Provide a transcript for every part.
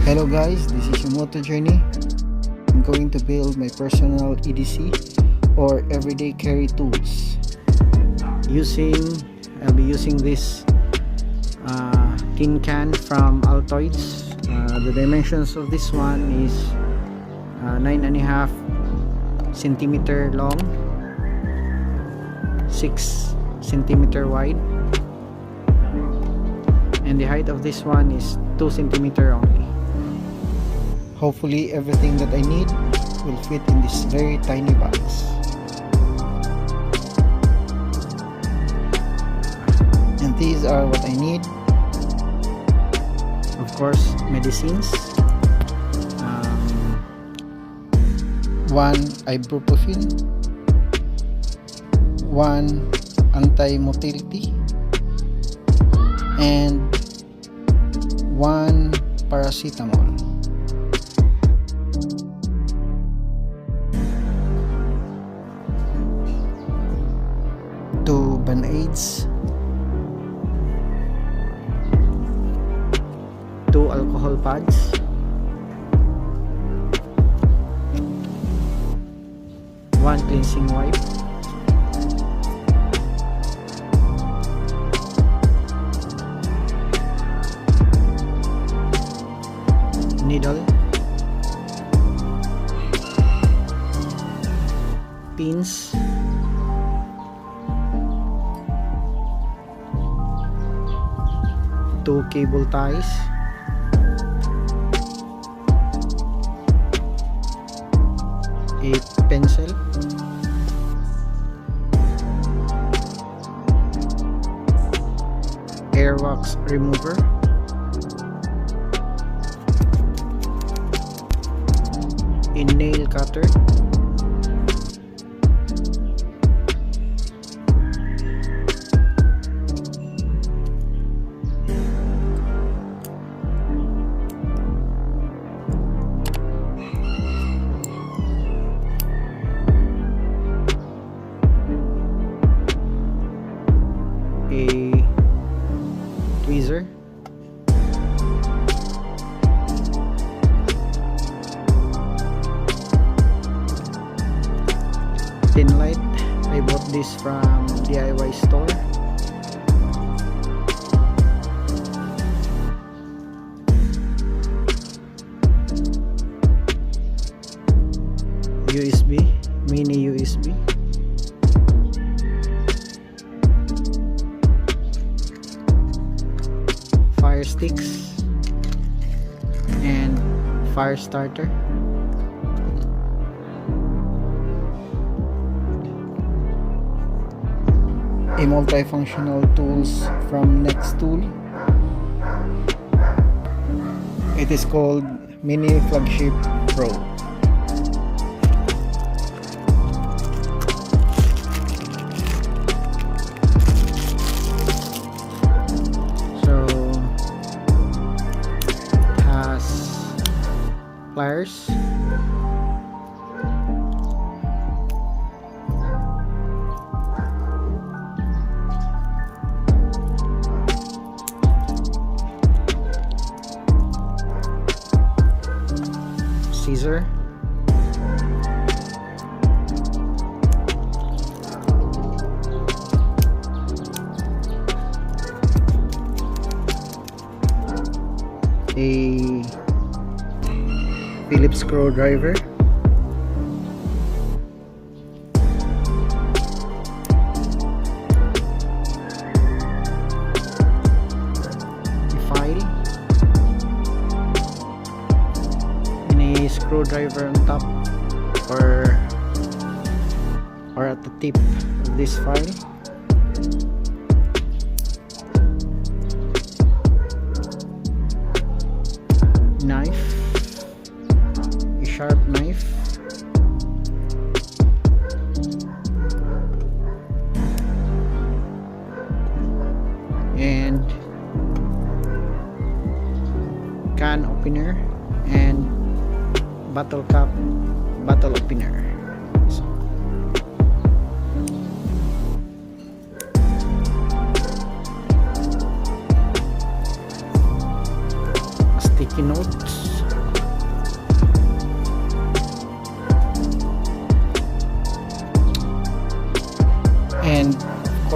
Hello guys, this is your moto journey. I'm going to build my personal EDC or everyday carry tools. I'll be using this tin can from Altoids. The dimensions of this one is 9.5 centimeter long, 6 centimeter wide, and the height of this one is 2 centimeter only. Hopefully everything that I need will fit in this very tiny box. And these are what I need. Of course, medicines. 1 ibuprofen, 1 anti-motility, and 1 paracetamol. 2 band-aids, 2 alcohol pads, 1 cleansing wipe, needle, pins, two cable ties, a pencil, airwax remover, a nail cutter, a tweezer, tin light. I bought this from DIY store. USB, mini USB, fire sticks, and fire starter. A multifunctional tools from Next Tool. It is called Mini Flagship Pro. So it has pliers, scissor, a Phillips screwdriver, a file, and a screwdriver on top or at the tip of this file. Knife, a sharp knife, and can opener and bottle cap bottle opener. So, sticky notes,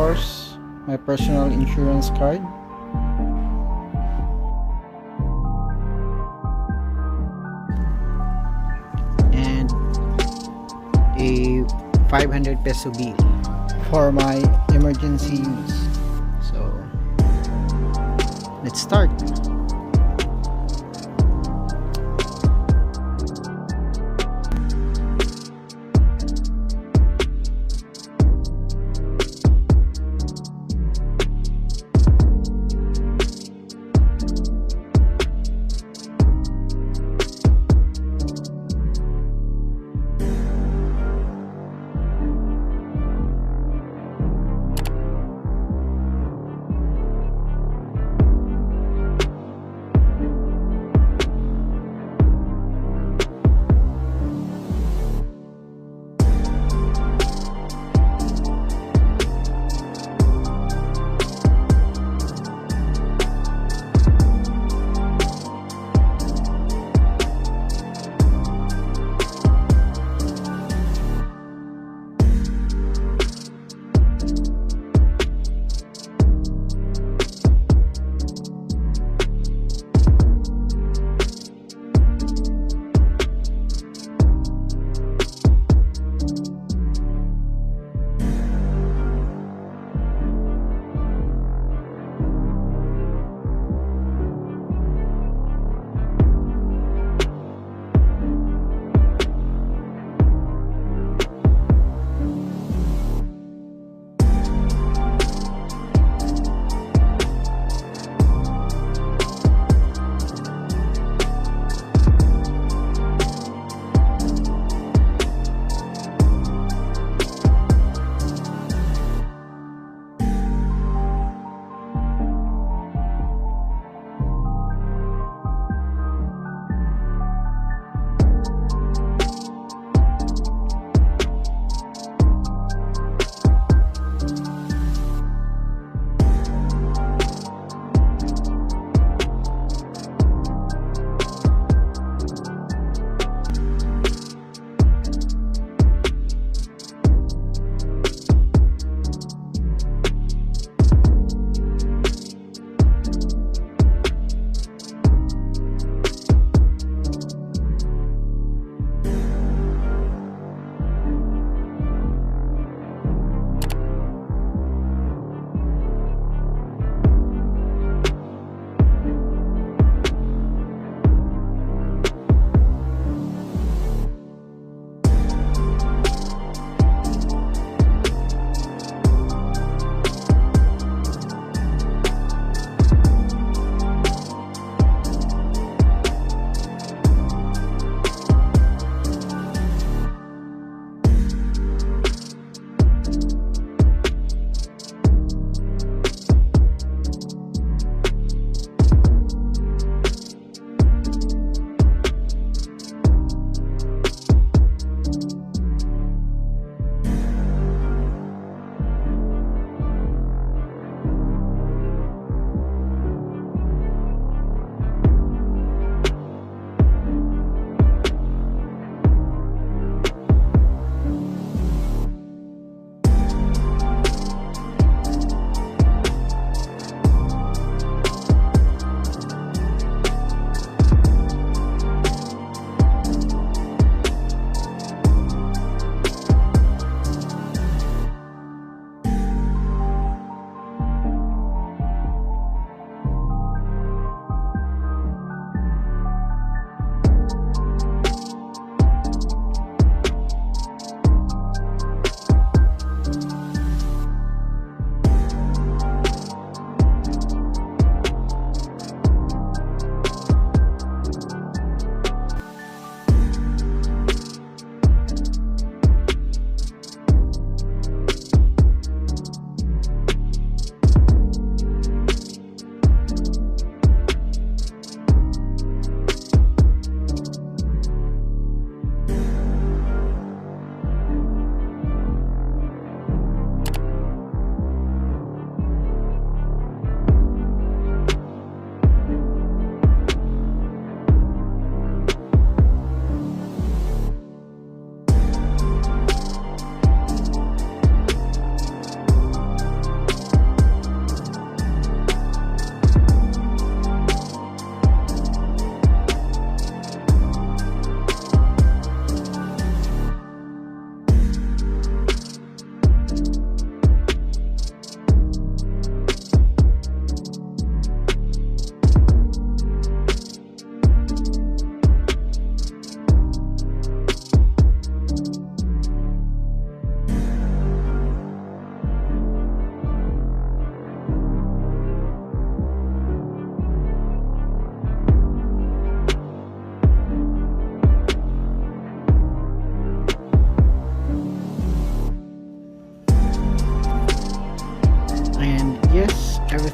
course, my personal insurance card. And a 500 peso bill for my emergency use. So let's start.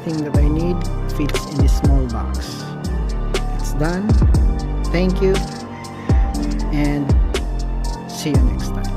everything that I need fits in this small box. It's done. Thank you, and see you next time.